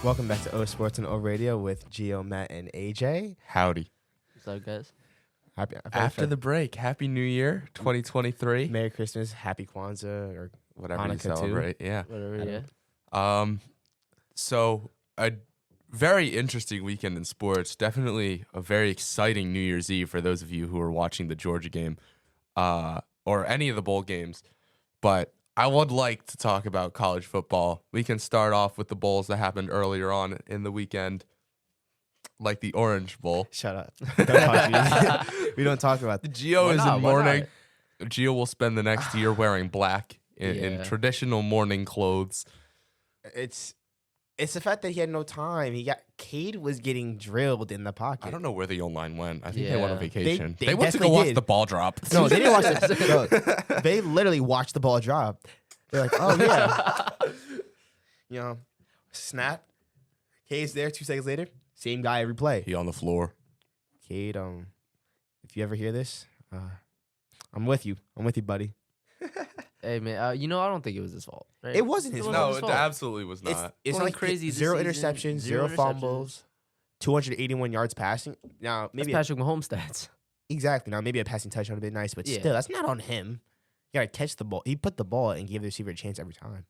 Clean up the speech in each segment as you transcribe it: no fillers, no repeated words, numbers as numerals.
Welcome back to O Sports and O Radio with Gio, Matt, and AJ. Howdy. What's up, guys? After the break, Happy New Year 2023. Merry Christmas, Happy Kwanzaa, or Whatever you Hanukkah too. celebrate. Yeah. Whatever, yeah. So a very interesting weekend in sports. Definitely a very exciting New Year's Eve for those of you who are watching the Georgia game, or any of the bowl games. But I would like to talk about college football. We can start off with the bowls that happened earlier on in the weekend, like the Orange Bowl. Shut up. Don't talk to me. We don't talk about that. Gio Why is not? in Why mourning. Gio will spend the next year wearing black in Yeah. traditional mourning clothes. It's the fact that he had no time. Cade was getting drilled in the pocket. I don't know where the O-line went. I think they went on Yeah. vacation. They They went to go definitely watch did. the ball drop. No, they didn't watch it. No, they literally watched the ball drop. They're like, oh yeah. Snap. Cade's there 2 seconds later. Same guy every play. He on the floor. Cade, if you ever hear this, I'm with you. I'm with you, buddy. Hey, man, I don't think it was his fault. Right? It wasn't his It fault. No, his it fault. absolutely was It's not. it's Going like crazy this zero season. interceptions, Zero zero fumbles, 281 yards passing. Now That's maybe Patrick Mahomes stats. exactly. Now maybe a passing touchdown would have been nice, but Yeah. still, that's not on him. You gotta catch the ball. He put the ball and gave the receiver a chance every time.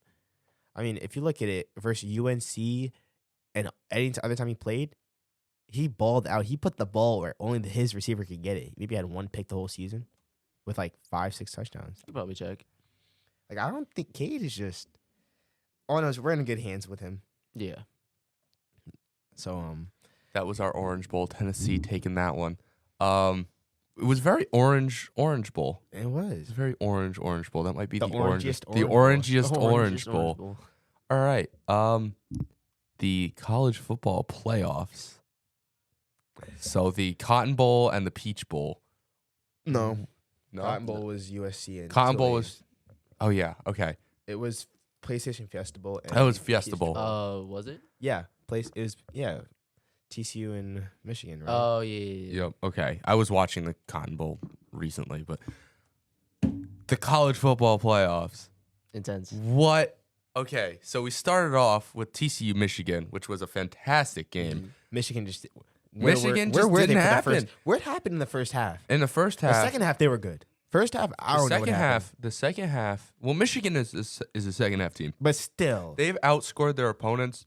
I mean, if you look at it versus UNC and any other time he played, he balled out. He put the ball where only his receiver could get it. Maybe he had one pick the whole season with like 5-6 touchdowns. You could probably check. Like I don't think Cade is just. Oh no, we're in good hands with him. Yeah. So That was our Orange Bowl. Tennessee taking that one. It was very orange bowl. it It's was. a very orange bowl. That might be The the orangiest orangest orange bowl. orange bowl. All right. The college football playoffs. So the Cotton Bowl and the Peach Bowl. No, No, Cotton Bowl was USC and Cotton Bowl Tulane. was. Oh yeah. Okay. It was PlayStation Fiesta Bowl. And That was Fiesta Peach Bowl. Was it? Yeah, It was TCU in Michigan, right? Oh, yeah. Yep. Okay. I was watching the Cotton Bowl recently, but the college football playoffs. Intense. What? Okay. So we started off with TCU Michigan, which was a fantastic game. Michigan just. Michigan just were they didn't for the happen. first? Where it happened in the first half? In the first The half, second half they were good. First half, I don't know what happened. the second half. Well, Michigan is a second half team. But still, They've outscored their opponents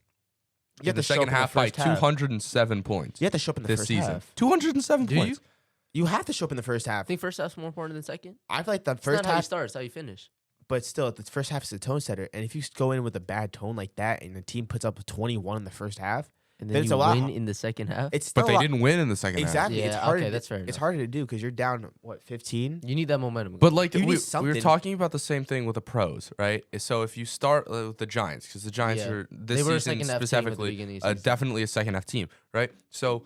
you have in the to show up second in the half by first half. 207 points You have to show up in the this first season. half. 207 Do points. You have to show up in the first half. I think first half's more important than second. I feel like the It's first not how you half, start, it's how you finish. but still, the first half is the tone setter. And if you go in with a bad tone like that, and the team puts up 21 in the first half, And Then then it's you a lot- win in the second half. it's still But they a lot- didn't win in the second half. Exactly. Yeah, it's harder. okay, to- that's fair It's enough. harder to do because you're down 15. You need that momentum. But like You need we were something. talking about the same thing with the pros, right? So if you start with the Giants, because the Giants Yeah. are this They were a season second half team at the specifically beginning of the season. definitely a second half team, right? So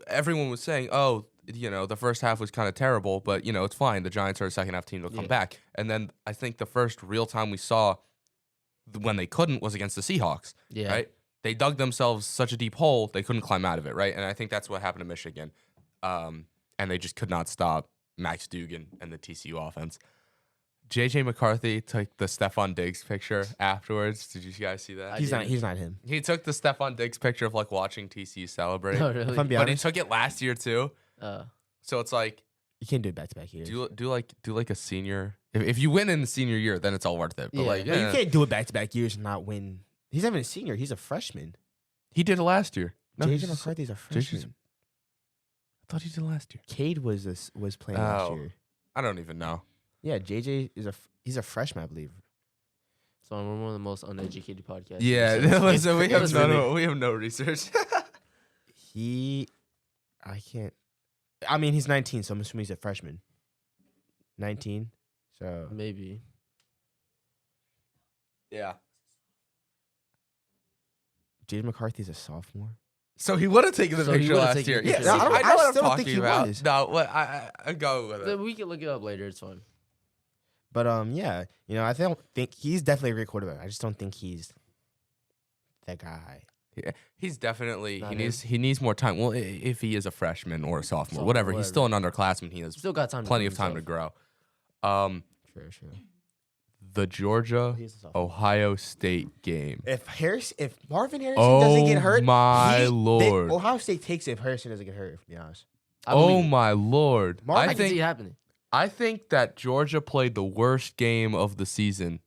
everyone was saying, oh, the first half was kind of terrible, but it's fine. The Giants are a second half team; they'll come Yeah. back. And then I think the first real time we saw when they couldn't was against the Seahawks, Yeah. right? They dug themselves such a deep hole they couldn't climb out of it, right? And I think that's what happened to Michigan, and they just could not stop Max Duggan and the TCU offense. JJ McCarthy took the Stephon Diggs picture afterwards. Did you guys see that? He's not him. He took the Stephon Diggs picture of like watching TCU celebrate, Oh, really? If I'm being but he honest, took it last year too. So it's like you can't do it back to back years. do like a senior. If you win in the senior year, then it's all worth it. But Yeah. like No, you can't do it back to back years and not win. He's not even a senior. He's a freshman. he did it last year. No, JJ he's- McCarthy's a JJ's freshman. I thought he did last year. Cade was playing last Oh. year. I don't even know. Yeah, JJ he's a freshman, I believe. So we're one of the most uneducated podcasts. Yeah, listen, we have no research. I mean, he's 19, so I'm assuming he's a freshman. 19, so Maybe. Yeah. JJ McCarthy's a sophomore. So he would have taken the So he picture would've last taken year. the Yeah, picture. see, No, I I know what I'm still don't talking think he about. was. No, what I go with it. We can look it up later. It's fine. But yeah, I don't think he's definitely a great quarterback. I just don't think he's that guy. Yeah, he's definitely Not he needs more time. Well, if he is a freshman or a sophomore, Sophomore, whatever, he's whatever. still an underclassman. He has Still got time. plenty to of time to grow. grow. True. the Georgia He's the sophomore. Ohio State game. If Marvin Harrison doesn't get hurt, my Lord. Ohio State takes it if Harrison doesn't get hurt. To be honest, I believe Oh it. my Lord! Mark, I I can see think it happening. that Georgia played the worst game of the season.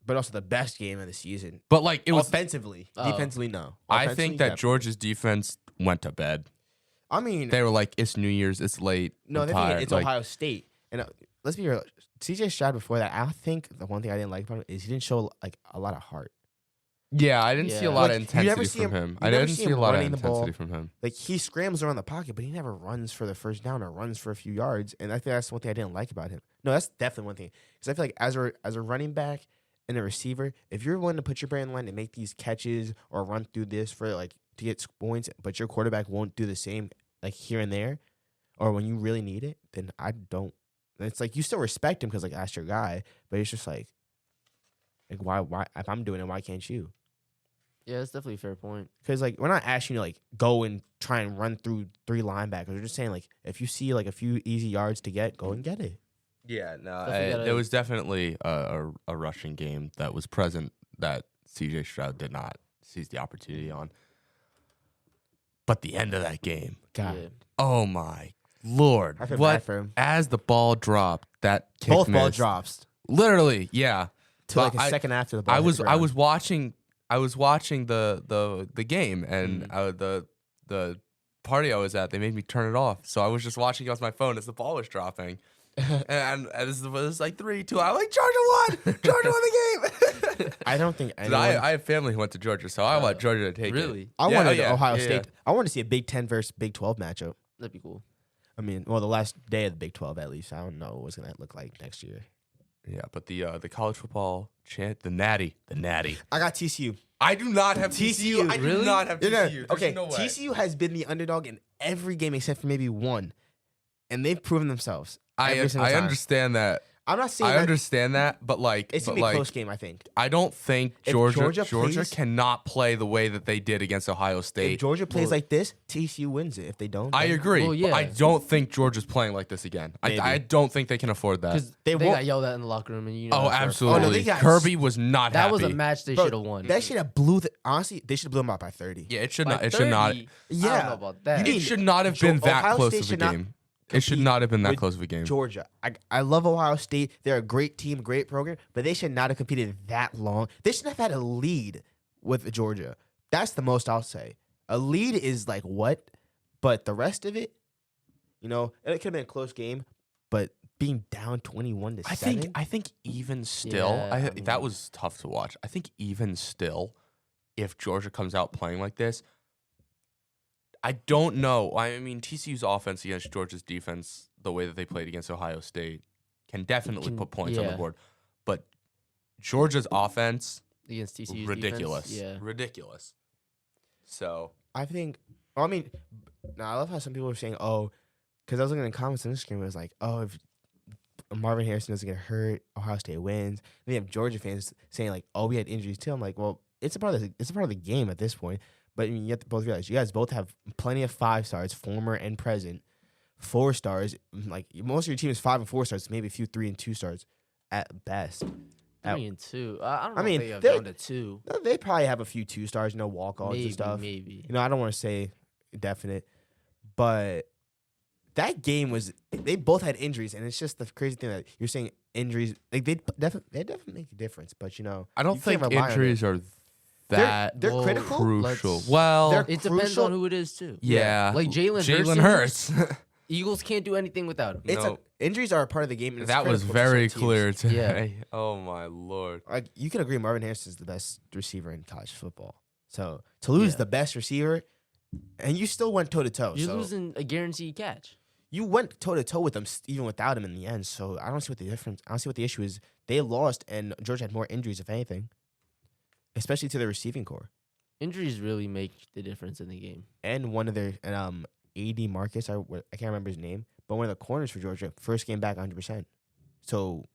but also the best game of the season. But like it was, Offensively, Oh. defensively, no. I Offensively, think that definitely. Georgia's defense went to bed. I mean, They were like, "It's New Year's, it's late." no, I'm they're thinking tired." it's Like, Ohio State, and let's be real. CJ Stroud before that, I think the one thing I didn't like about him is he didn't show like a lot of heart. Yeah, I didn't see a Yeah. lot Like, of you never intensity see from him- him. you I never didn't see see a him lot of running the ball. intensity from him. Like he scrambles around the pocket, but he never runs for the first down or runs for a few yards. And I think that's one thing I didn't like about him. No, that's definitely one thing because I feel like as a running back and a receiver, if you're willing to put your brain in line and make these catches or run through this for like to get points, but your quarterback won't do the same like here and there, or when you really need it, then I don't. It's like you still respect him because like that's your guy, but it's just like why if I'm doing it, why can't you? Yeah, that's definitely a fair point. Because like we're not asking you to like go and try and run through 3 linebackers. We're just saying like if you see like a few easy yards to get, go and get it. Yeah, no, Definitely gotta- there was definitely a rushing game that was present that CJ Stroud did not seize the opportunity on. But the end of that game, God, Yeah. oh my Lord, I feel bad what? for him. As the ball dropped, that kick Both ball missed. drops Literally, yeah. to But like a I- second after the ball. I hit was the I ground. was watching the game and the party I was at, they made me turn it off. So I was just watching it on my phone as the ball was dropping. and it was like 3-2. I'm like, Georgia won! Georgia won the game! I don't think 'Cause anyone. I have family who went to Georgia, so I want Georgia to take it. Really? I Yeah, wanted yeah, Ohio yeah, State. I want to see a Big 10 versus Big 12 matchup. That'd be cool. I mean, well, the last day of the Big 12 at least. I don't know what's gonna look like next year. Yeah, but the college football the natty. I got TCU. I do not have TCU. I do Really? not have No, no, TCU. There's okay, no way. TCU has been the underdog in every game except for maybe one, and they've proven themselves. Every single I time. understand that. I'm not saying I that understand that, but like, it's but gonna be a like, close game. I think I don't think If Georgia Georgia plays- cannot play the way that they did against Ohio if State. Georgia plays Well- like this, TCU wins it. If they don't, I then agree, Well, but I yeah. don't think Georgia's playing like this again. Maybe. I don't think they can afford that. Because they they won't- got yelled at in the locker room, and you know. Oh, that for a fact. absolutely. Oh, no, they got Kirby was not That happy. was a match they Bro, should have won. That should have honestly, they should have blew them out by 30. Yeah, it should By not. It should not. 30? I Yeah. don't know about that. You It need- should not have Jo- been that Ohio close State of a should not game. It should compete not have been that with close of a game. Georgia. I love Ohio State. They're a great team, great program, but they should not have competed that long. They should have had a lead with Georgia. That's the most I'll say. A lead is like what? But the rest of it, it could have been a close game, but being down 21-7. I think even still, Yeah, I that mean- was tough to watch. I think even still, if Georgia comes out playing like this, I don't know. I mean, TCU's offense against Georgia's defense, the way that they played against Ohio State, can definitely Can- put points on the yeah. board. But Georgia's offense, Against TCU's ridiculous, Defense. Yeah. ridiculous. So I think. I mean, I love how some people are saying, "Oh," because I was looking in the comments on Instagram. It was like, "Oh, if Marvin Harrison doesn't get hurt, Ohio State wins." And they have Georgia fans saying like, "Oh, we had injuries too." I'm like, "Well, it's a part of the game at this point." But I mean, you have to both realize you guys both have plenty of 5 stars, former and present. 4 stars, like most of your team is 5 and 4 stars, maybe a few 3 and 2 stars at best. 3 and 2. I don't know I mean, if they have they're- down to 2. They probably have a few 2 stars, walk-ons Maybe, and stuff. maybe. I don't want to say definite, but that game was. They both had injuries, and it's just the crazy thing that you're saying injuries. Like they definitely make a difference, but I don't you can't think rely on injuries are that They're Whoa. critical. crucial. let's- Well, They're It depends crucial. on who it is, too. yeah, Like Jalen Hurts. Eagles can't do anything without him. It's No. injuries are a part of the game. And it's That was critical for very some teams. clear Yeah. today. Oh my Lord. Like you can agree, Marvin Harrison is the best receiver in college football. So to lose Yeah. the best receiver, and you still went toe to toe. You're So losing a guaranteed catch. you went toe to toe with them even without him in the end. So I don't see what the difference. I don't see what the issue is. They lost, and Georgia had more injuries, if anything, especially to their receiving core. Injuries really make the difference in the game. And one of their AD Marcus, I can't remember his name, but one of the corners for Georgia, first game back 100%. So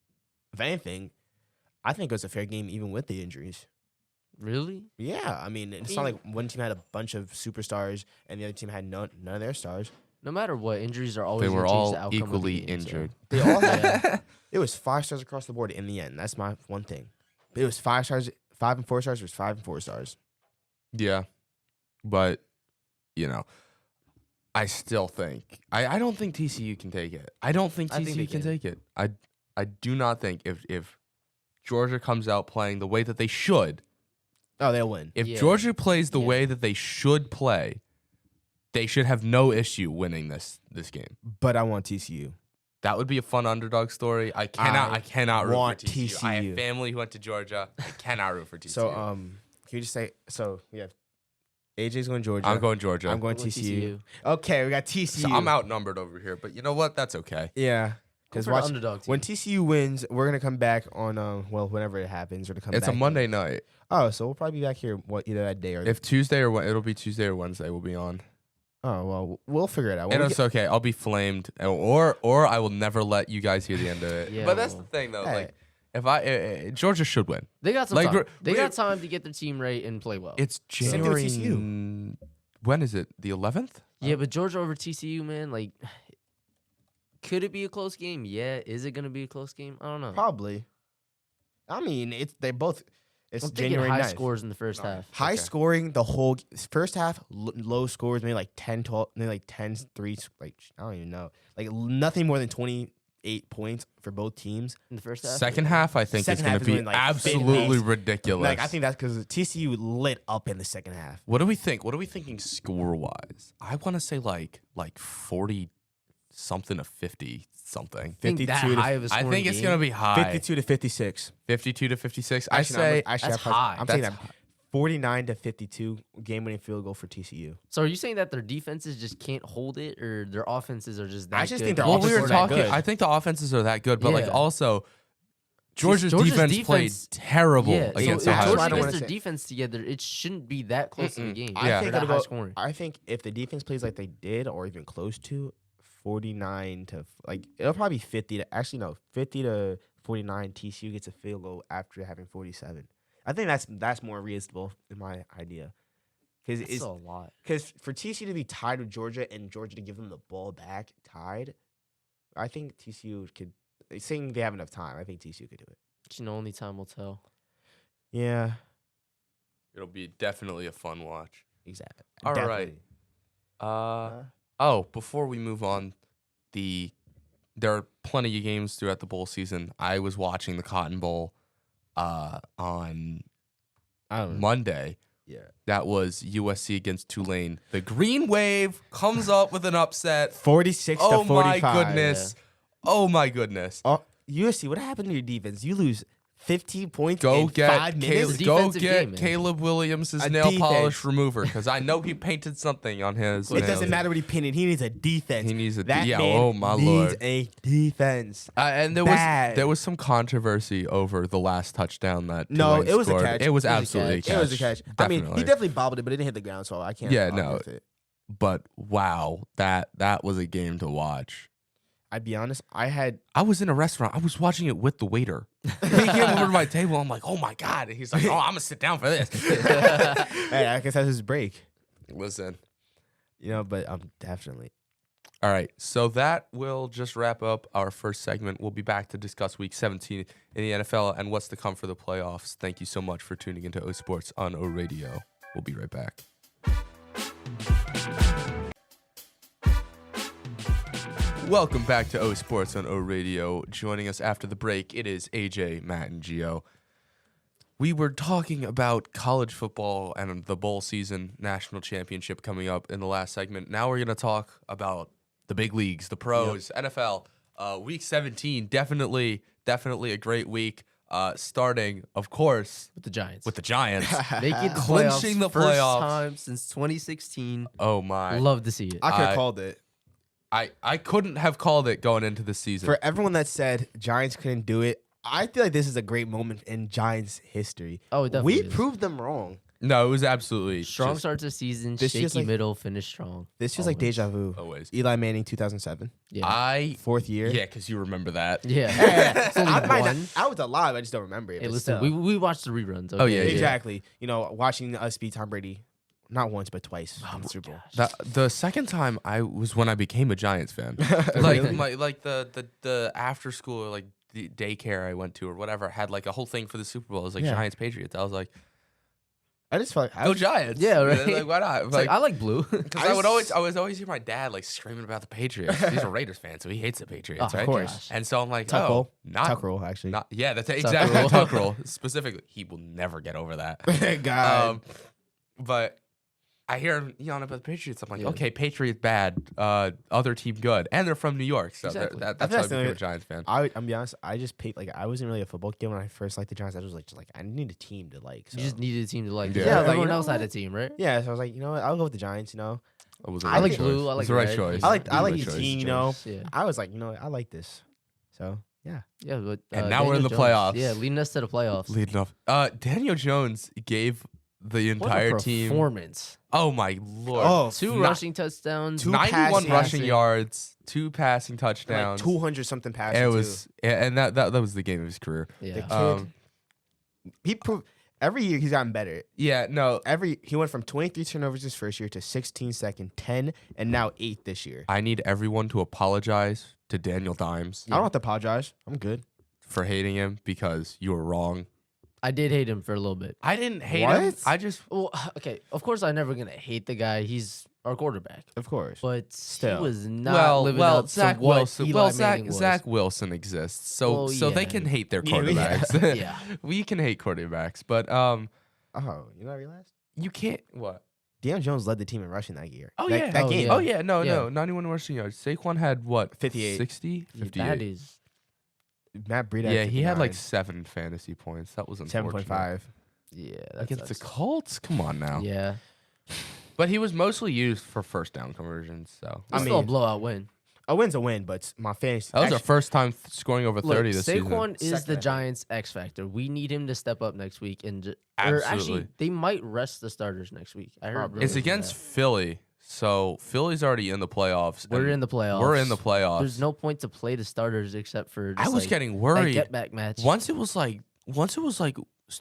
if anything, I think it was a fair game even with the injuries. Really? Yeah, I mean, it's not like one team had a bunch of superstars and the other team had none of their stars. No matter what, injuries are always They were gonna change all the outcome of the equally game, so- injured. They all had, It was 5 stars across the board in the end. That's my one thing. It was 5 stars, 5 and 4 stars. It was 5 and 4 stars. Yeah, but I still think I don't think TCU can take it. I don't think I think TCU they can can. take it. I do not think if Georgia comes out playing the way that they should, Oh, they'll win. if Yeah. Georgia plays the Yeah. way that they should play, they should have no issue winning this game. But I want TCU. That would be a fun underdog story. I cannot root want for TCU. I have TCU. family who went to Georgia. I cannot root for TCU. So, can you just say? So we have AJ's going Georgia. I'm going Georgia. I'm going TCU. Okay, we got TCU. So I'm outnumbered over here, but you know what? That's okay. Yeah, Go because for the underdog team. when TCU wins, we're gonna come back on whenever it happens, or to come. It's a back Monday in. night. Oh, so we'll probably be back here either that day or. If Tuesday or it'll be Tuesday or Wednesday, we'll be on. Oh well, we'll figure it out. When And we it's get- okay. I'll be flamed, or I will never let you guys hear the end of it. Yeah, but that's the well. thing, though. Hey. Like, if Georgia should win. They got some Like, time. we're- They we're- got time to get their team right and play well. It's Same thing with January. TCU. When is it? The 11th? Yeah, but Georgia over TCU, man, like, could it be a close game? Yeah. Is it gonna be a close game? I don't know. probably. I mean, they both. It's I'm thinking January high 9th. scores in the first No. half. High Okay. scoring the whole first half, low scores, maybe like 10, 12, maybe like 10, 3, like I don't even know. Like nothing more than 28 points for both teams. In the first half. Second half, I think Second is going half to is be when, like, absolutely big ridiculous. Like I think that's because TCU lit up in the second half. What do we think? What are we thinking score wise? I want to say like 40 something to 50 something. I think that 52 to- high of a I scoring think it's game? going to be high. 52 to 56. 52 to 56. Actually, I say that's I'm high. saying That's that 49 to 52 game-winning field goal for TCU. So are you saying that their defenses just can't hold it, or their offenses are just that I just good? think their well, offenses we were are that talking. good. I think the offenses are that good, but like Yeah. also Georgia's Georgia's defense played defense- terrible Yeah, so against if Ohio Ohio Georgia State. I don't gets wanna their say- defense together, it shouldn't be that close of a game. Yeah. I think for that it'll high go- scoring. I think if the defense plays like they did, or even close to 49 to like it'll probably be 50 to 50 to 49. TCU gets a field goal after having 47. I think that's more reasonable in my idea. Because That's it's a lot. because for TCU to be tied with Georgia and Georgia to give them the ball back tied, I think TCU could. Saying they have enough time, I think TCU could do it. But, only time will tell. Yeah, It'll be definitely a fun watch. exactly. All right. Definitely. Before we move on, there are plenty of games throughout the bowl season. I was watching the Cotton Bowl on I don't know. Monday. Yeah. That was USC against Tulane. The Green Wave comes up with an upset. 46 Oh to my 45. goodness. Oh my goodness. Oh, USC, what happened to your defense? You lose 15 points Go in get 5 minutes. Caleb, It's a go defensive get game, man. Caleb Williams' A nail polish defense. remover because I know he painted something on his. It nails. doesn't matter what he painted. He needs a defense. He needs a that yeah. man Oh my needs lord. a defense. And Bad. there was some controversy over the last touchdown that No, Tulane it was a scored. catch. It was It was a absolutely a catch. catch. It was a catch. I mean, he Definitely. definitely bobbled it, but it didn't hit the ground, so I can't. Yeah, argue no. with it. But wow, that was a game to watch. I'd be honest. I was in a restaurant. I was watching it with the waiter. He came over to my table. I'm like, oh my god. And he's like, oh, I'm gonna sit down for this. hey, I guess that's his break. Listen. But definitely. All right, so that will just wrap up our first segment. We'll be back to discuss Week 17 in the NFL and what's to come for the playoffs. Thank you so much for tuning into O Sports on O Radio. We'll be right back. Welcome back to O Sports on O Radio. Joining us after the break, it is AJ, Matt, and Gio. We were talking about college football and the bowl season, national championship coming up in the last segment. Now we're going to talk about the big leagues, the pros, NFL. Week 17, definitely a great week. Starting, of course, With the Giants. with the Giants. Making the Clinching playoffs, the first playoffs. time since 2016. Oh my! Love to see it. I could have I- called it. I couldn't have called it going into the season. For everyone that said Giants couldn't do it, I feel like this is a great moment in Giants history. Oh, it definitely We is. proved them wrong. No, it was absolutely Strong just start to the season, This shaky feels like- middle, finish strong. This feels like Always. deja vu. always. Eli Manning, 2007, Yeah. fourth year. Yeah, because you remember that. Yeah. It's only I one. was alive. I just don't remember it. Hey, but listen, still. we watched the reruns. Oh, yeah, okay? exactly. Watching us beat Tom Brady, not once but twice in the Super Bowl. The second time I was when I became a Giants fan. Really? like the after school, like the daycare I went to or whatever had like a whole thing for the Super Bowl. It was like Yeah. Giants Patriots. I was like, I just felt like go Giants. Yeah, right. Like why not? It's like, I like blue. Because I I was always hear my dad like screaming about the Patriots. He's a Raiders fan, so he hates the Patriots, Oh, right? of course. And so I'm like, Tuck oh, roll. not Tuck roll, actually. Not, yeah, that's Tuck exactly roll. Tuck roll. Specifically, he will never get over that. God. But I hear him yelling about the Patriots. I'm like, Yeah. okay, Patriots bad, other team good, and they're from New York, so Exactly. that's I how I think became a that's Giants fan. I'm be honest. I just picked like I wasn't really a football kid when I first liked the Giants. I was like, just like I need a team to like. So. You just needed a team to like. Yeah. Yeah, Yeah, like, everyone you know else had a what? team, right? Yeah, so I was like, you know what? I'll go with the Giants. You know, It was the I right like choice. blue, I It was like the right red. choice. I like It was the the right team. choice. You know, Yeah. I was like, you know, I like this. So yeah, Yeah, but And now we're in Daniel the Jones, playoffs. Yeah, leading us to the playoffs. Leading off. Daniel Jones gave the What entire a team. performance! Oh my lord! Oh, 2 not- rushing touchdowns. Two 91 passing- rushing yards, 2 passing like touchdowns. 200 something passes. It was, and that was the game of his career. Yeah, The kid- Um, He proved every year he's gotten better. yeah, no, He went from 23 turnovers his first year to 16 second, 10, and now 8 this year. I need everyone to apologize to Daniel Dimes I don't have to apologize. I'm good. for hating him because you were wrong. I did hate him for a little bit. I didn't hate him. What? I just Well, okay, of course I'm never gonna hate the guy. He's our quarterback, Of course. but Still. he was not living up Zach to what Wilson. Eli Manning was. Zach Wilson exists, so Well, so they yeah. can hate their Yeah, yeah. quarterbacks. Yeah. We can hate quarterbacks, but Oh, you know what I realized? you can't. What? Deion Jones led the team in rushing that year. Oh, That- yeah. that Oh, game. yeah. Oh yeah, no, Yeah. 91 rushing yards. Saquon had what? 58. 60, Yeah, 58. that is Matt Breida. Yeah, he had like 7 fantasy points. That was unfortunate. 7.5. yeah. Against the that's- Colts? Come on now. Yeah, But he was mostly used for first down conversions, so. it's I still a mean- blowout win. A win's a win, but my fantasy. That was our actually, first time scoring over 30 Look, this Saquon season. is Second, I the think. Giants' X factor. We need him to step up next week, and or Absolutely. actually, they might rest the starters next week. I heard Probably. It's rumors of against that. Philly, so Philly's already in the playoffs. We're and in the playoffs. We're in the playoffs. There's no point to play the starters except for just I was like getting that worried. get back match. Once it was like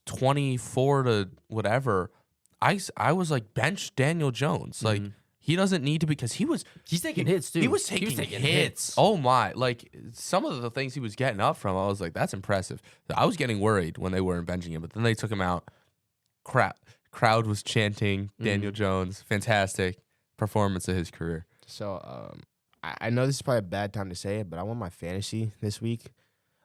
24 to whatever, I was like bench Daniel Jones. Like Mhm. he doesn't need to because He's taking hits too. He was taking hits. Oh my! Like some of the things he was getting up from, I was like, that's impressive. I was getting worried when they weren't benching him, but then they took him out. Crowd was chanting Daniel Jones. Fantastic performance of his career. So I know this is probably a bad time to say it, but I won my fantasy this week.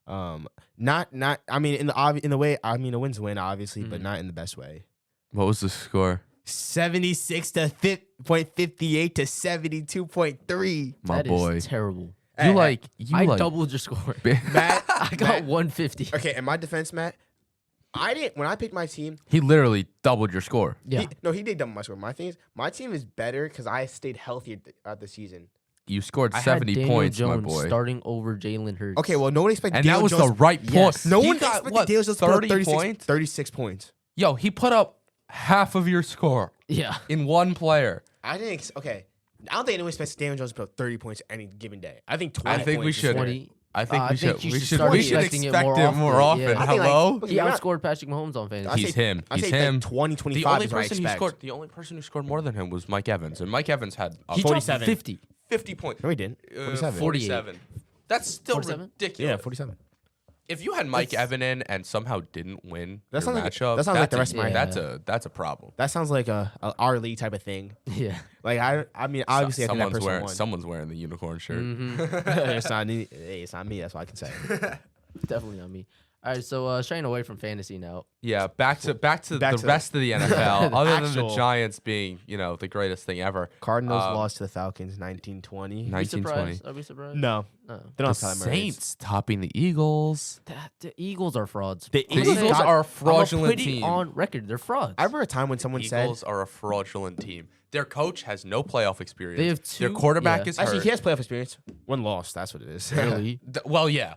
Not I mean in the way I mean a win's a win obviously, but Mhm. not in the best way. What was the score? 76 to 0.58 to 72.3. My That is boy. terrible. You like doubled your score. Matt, I got Matt- 150. Okay, in my defense, Matt, I didn't when I picked my team. He literally doubled your score. Yeah. He did double my score. My thing is my team is better because I stayed healthy at the season. You scored I had 70 Daniel points, Jones my boy. starting over Jalen Hurts. Okay, well no one expected And Daniel that was Jones. the right point. Yes. No He one got, expected what, Daniel Jones to put up 30 points? 36 points. Yo, he put up half of your score Yeah. in one player. I didn't. Okay, I don't think anyone expects Daniel Jones to put up 30 points any given day. I think 20. I think we points is should. fair. 20. I think I we think should. you We should should. start We should expecting it expect more it more often. often. Yeah. I think, like, Hello. look, He we're not- outscored Patrick Mahomes on fantasy. I He's say- him. I He's say like him. 20, The 25 only is what I person who expect. scored. The only person who scored more than him was Mike Evans, and Mike Evans had He dropped 47. 50. 50 points. No, he didn't. 47. 47. That's still 47? ridiculous. Yeah, 47. If you had Mike Evan in and somehow didn't win That your sounds like- matchup, that sounds like the that's rest of my- that's a problem. That sounds like a our league type of thing. Yeah. Like I mean, obviously I think that someone's person wearing won. someone's wearing the unicorn shirt. Mhm. it's not me. Hey, it's not me. That's what I can say. Definitely not me. All right, so straying away from fantasy now. Yeah, back to Back the to rest of the NFL. Other than the actual- Giants being, the greatest thing ever. Cardinals Um, lost to the Falcons 19-20. Are we 1920. surprised? Are we surprised? No, No. they don't The have Kyler Murray. Saints topping the Eagles. The Eagles are frauds. The The Eagles Eagles got- are a I'm fraudulent putting team. on record. They're frauds. I remember a time when someone said, Eagles are a fraudulent team. Their coach has no playoff experience. They have Their two- quarterback yeah. is hurt. actually, he has playoff experience. One loss. That's what it is. Really? Well, yeah.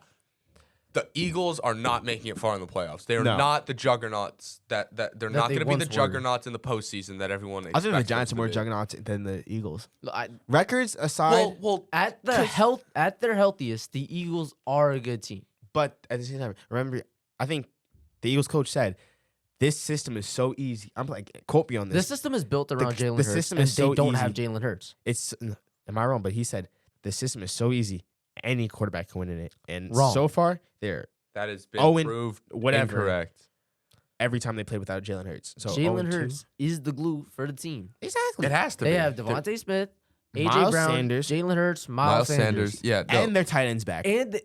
The Eagles are not making it far in the playoffs. They are No. not the juggernauts that they're not they going to be the once were. juggernauts in the postseason that everyone I expects. think the Giants are them more to be. juggernauts than the Eagles. Look, Records aside, Well, at their healthiest, the Eagles are a good team. but at the same time, remember, I think the Eagles coach said, "This system is so easy." I'm like, quote me on The this. system is built around Jalen the Hurts, system and is so they don't have easy. Jalen Hurts. Am I wrong? But he said the system is so easy. any quarterback can win in it. And Wrong. so far, they're That has been Owen, proved whatever. incorrect. every time they played without Jalen Hurts. So Jalen 0-2. Hurts is the glue for the team. Exactly. It has to They be. have Devontae Smith, AJ Miles Brown, Sanders. Jalen Hurts, Miles Sanders. Yeah. No. And their tight ends back. and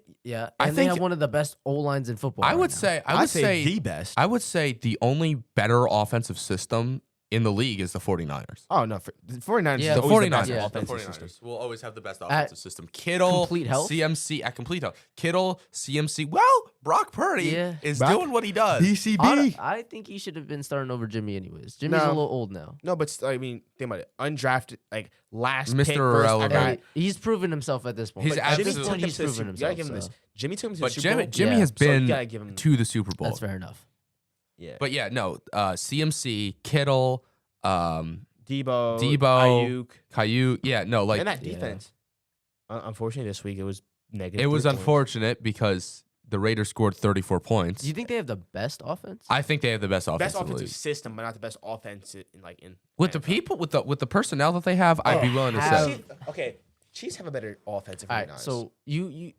I they think- have one of the best O lines in football. I right would now. say I'd say the best. I would say the only better offensive system in the league is the 49ers. Oh, no. The 49ers Yeah. is The always 49ers, the best Yeah. offensive system. will always have the best offensive system. Kittle, complete health? CMC at complete health. Kittle, CMC. Well, Brock Purdy Yeah. is Brock- doing what he does. I think he should have been starting over Jimmy anyways. Jimmy's a No. little old now. No, but I mean, think about it. Undrafted, like last Mr. pick first. Irrelevant. Right. He's proven himself at this point. He's But at this absolutely- point, he's Jimmy took proven him to the himself. You gotta give him this. so Jimmy took him to But the Super Bowl. Jimmy Yeah. has So you been gotta give him. to the Super Bowl. That's fair enough. Yeah. But yeah, no. CMC, Kittle, Debo, Debo, Ayuk, Caillou. Yeah, no, like and that Yeah. defense. Unfortunately, this week it was negative. it was 3 points. unfortunate because the Raiders scored 34 points. Do you think they have the best offense? I think they have the best Best offensive offensive league. system, but not the best offense in With the NFL. people, with the personnel that they have, I'd be willing to have- say. Okay, Chiefs have a better offense. All right, so you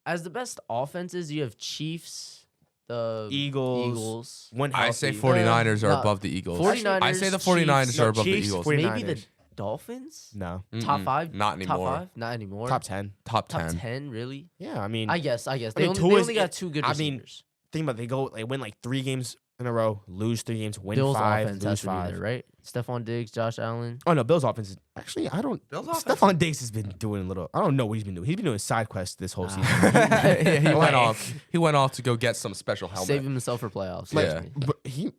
as the best offenses, you have Chiefs, the Eagles. When I say healthy. 49ers are no, above the Eagles. 49ers, I say the Chiefs, 49ers are no, above Chiefs, the Eagles. 49ers. maybe the Dolphins. No, Top Mm-mm, 5? Not Top anymore. 5? Not anymore. top 10. Top Top 10. 10, really? Yeah, I mean, I guess. They mean, only, Tua they is- only got 2 good I mean, receivers. think about it, they go win like 3 games in a row, lose 3 games, win Bills 5, offense lose has to be 5. there, right? Stephon Diggs, Josh Allen. Oh no, Bills offense is actually I don't. Bills offense- Stephon Diggs has been doing a little. I don't know what he's been doing. He's been doing side quests this whole season. Yeah, he went Like- off. He went off to go get some special helmet. Save himself for playoffs. Like- trust me.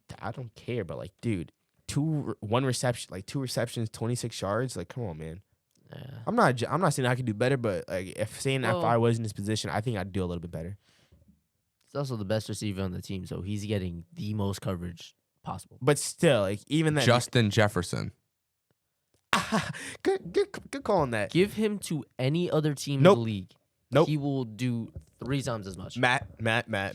But I don't care. But like, dude, 2 receptions, 26 yards. Like, come on, man. Yeah. I'm not saying I could do better, but like, if Well- I was in this position, I think I'd do a little bit better. He's also the best receiver on the team, so he's getting the most coverage possible. But still, like, even that. Justin Jefferson. good call on that. Give him to any other team Nope. in the league. Nope. He will do 3 times as much. Matt.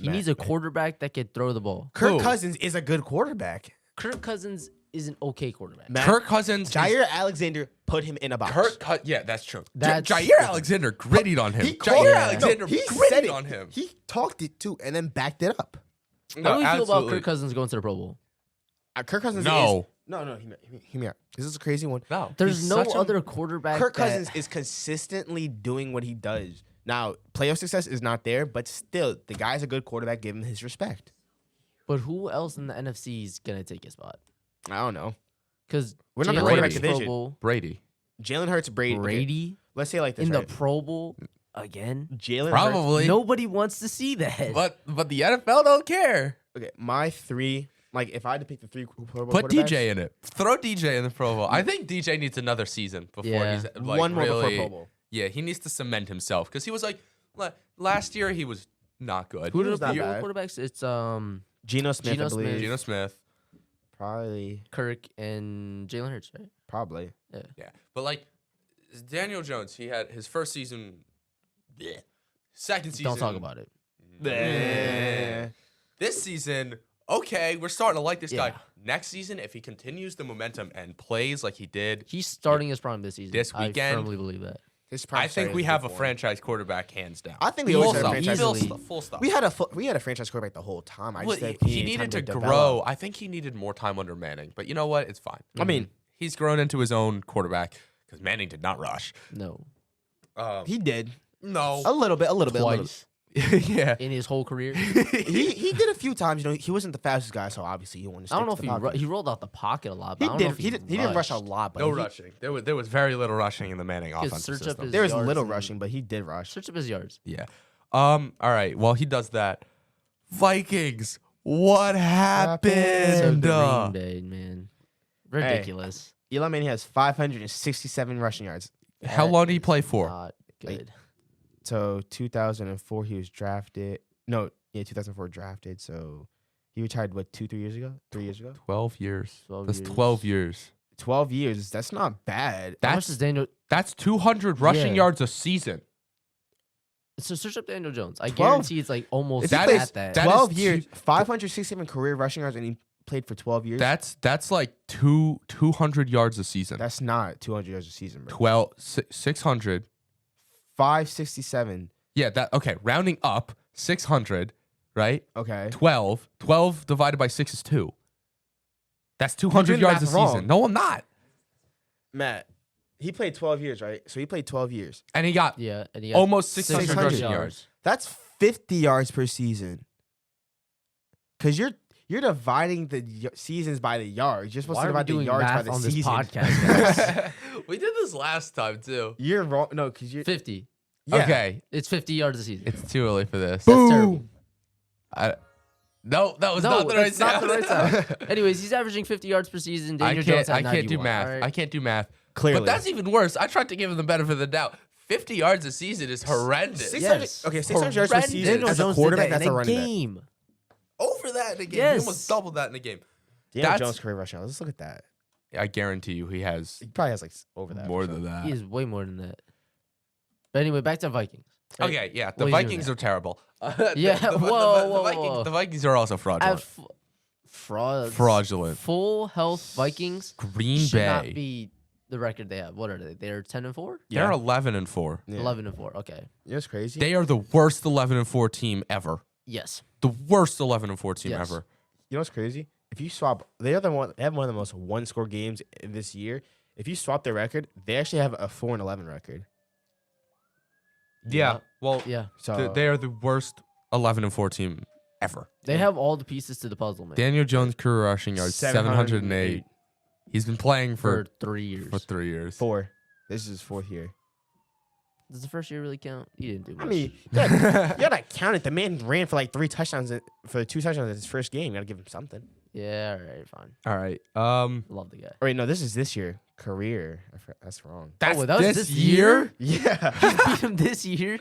He needs a quarterback that can throw the ball. Kirk Who? Cousins is a good quarterback. Kirk Cousins is an okay quarterback. Matt- Kirk Cousins. is- Jair Alexander put him in a box. Yeah, that's true. That's Jair different. Alexander gritted on him. He called Jair it. Alexander No, he said gritted it. on him. He talked it too, and then backed it up. How do you feel about Kirk Cousins going to the Pro Bowl? Kirk Cousins No. is no. Hear me out. This is a crazy one. No. There's He's no such a- other quarterback. Kirk that- Cousins is consistently doing what he does. Now, playoff success is not there, but still, the guy's a good quarterback. Give him his respect. But who else in the NFC is gonna take his spot? I don't know. Because We're not the Jalen quarterback Hurts Pro division. Bowl, Brady. Jalen Hurts, Brady. okay, Brady let's say it like this. in the right? Pro Bowl again. Jalen Hurts. Probably. Nobody wants to see that. But the NFL don't care. Okay, my 3. Like, if I had to pick the 3 Pro Bowl Put quarterbacks, DJ in it. Throw DJ in the Pro Bowl. I think DJ needs another season before Yeah. he's like one more really. before Pro Bowl. Yeah, he needs to cement himself because he was like last year he was not good. Who He did was the not Pro Bowl bad. quarterbacks? It's Geno Smith, Geno I believe. Smith. Geno Smith. Probably. Kirk and Jalen Hurts, right? Probably. Yeah, but like Daniel Jones, he had his first season. Bleh. Second season. Don't talk about it. Bleh. This season, okay, we're starting to like this Yeah. guy. Next season, if he continues the momentum and plays like he did, He's starting his prime this season. This weekend- I firmly believe that. His prime I think started we in have a week 1. franchise quarterback hands down. I think we Full always had a stop. franchise. Easily. Full stop. We had a franchise quarterback the whole time. I Well, just think he needed to time grow. develop. I think he needed more time under Manning. But you know what? It's fine. I mean, He's grown into his own quarterback because Manning did not rush. No. he did No. a little bit. Twice yeah. in his whole career. He did a few times. You know, he wasn't the fastest guy, so obviously he wanted to. I don't know stick if to the pocket. he rolled out the pocket a lot, but He I don't did. know if He didn't rush a rushed. lot, but No he- rushing. There was very little rushing in the Manning Just offensive search up system. his- There was yards little and- rushing, but he did rush. Search up his yards. Yeah. All right. While he does that, Vikings. What happened? So Green Bay, man. Ridiculous. Eli Manning has 567 rushing yards. How long did he play for? Not good. So 2004, he was drafted. No, yeah, 2004 drafted. So he retired what 3 years ago? 3 years ago. 12 years. 12 That's years. 12 years. 12 years. That's not bad. How much That's is Daniel? that's 200 rushing Yeah. yards a season. So search up Daniel Jones. I 12. guarantee it's like almost If he at plays that. that 12 is years, two- 567 career rushing yards, and he played for 12 years. That's like 200 yards a season. That's not 200 yards a season, bro. 600 567. Yeah, that okay. Rounding up, 600, right? Okay. 12. 12 divided by 6 is 2. That's doing 200 the yards a math season. wrong. No, I'm not. Matt, he played 12 years, right? So he played 12 years. And he got Yeah, and he got almost 600 600 rushing yards. That's 50 yards per season. Because you're dividing the seasons by the yards. You're supposed Why to are we divide the doing yards by math the on this season. podcast, guys? We did this last time too. You're wrong. No, because you're 50. yeah. Okay, It's 50 yards a season. it's too early for this. That's terrible. No, that was No, not the right that's not the right sound. Anyways, he's averaging 50 yards per season. I Daniel can't. Jones had I can't do 91, math. all right? I can't do math. Clearly. But that's even worse. I tried to give him the benefit of the doubt. 50 yards a season is horrendous. 600 Yes. Okay, 600 yards per Horrendous. season Daniel as a Jones did quarterback. that That's in a a running back. game. Over that in a game. Yes. He almost doubled that in a game. Daniel That's- Jones career rushing yards. Let's look at that. I guarantee you he has He probably has like over that. more for sure. than that. He is way more than that. But anyway, back to Vikings. right? Okay, yeah. What The are you doing Vikings now? are terrible. Yeah, whoa, Vikings, whoa. the Vikings are also fraudulent. Fraudulent. Full health Vikings Green should not Bay. be the record they have. What are they? They're 10-4, They're Yeah. 11-4. Yeah. 11-4. Okay. You know what's crazy? They are the worst 11-4 team ever. Yes. The worst 11-4 team Yes. ever. You know what's crazy? If you swap, they have one of the most one-score games this year. If you swap their record, they actually have a 4-11 record. Yeah. Well, Yeah. So they are the worst 11-4 team ever. They have all the pieces to the puzzle, man. Daniel Jones career rushing yards 708. He's been playing for for 3 years. 3 years. 4. This is his 4th year. Does the first year really count? He didn't do much. I mean, you gotta count it. The man ran for like 3 touchdowns for 2 touchdowns in his first game. You gotta give him something. yeah, all right, fine. All right. Love the guy. Wait, no, this is this year. Career. That's wrong. That's wait, that was this this year? Yeah. Beat him this year.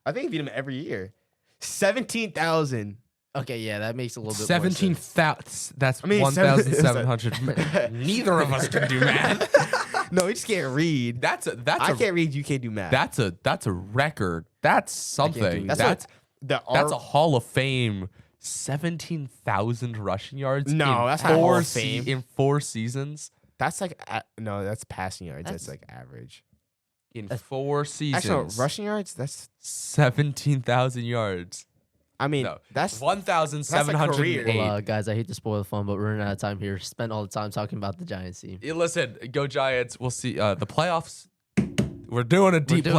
I think he beat him every year. 17,000. Okay, yeah, that makes a little bit 17,000. That's I mean, 1,700. Neither of us can do math. No, he just can't read. That's I a can't read. You can't do math. that's a record. That's something. That's That's what that's a Hall of Fame. 17,000 rushing yards. No, in that's not Hall of 4 Fame. in 4 seasons. That's like no, that's passing yards. That's, That's- like average. In 4 seasons. Actually, no, rushing yards. That's 17,000 yards. I mean No, that's 1,708. Well, guys, I hate to spoil the fun, but we're running out of time here. Spent all the time talking about the Giants team. Listen, go Giants. We'll see the playoffs. We're doing a deep doing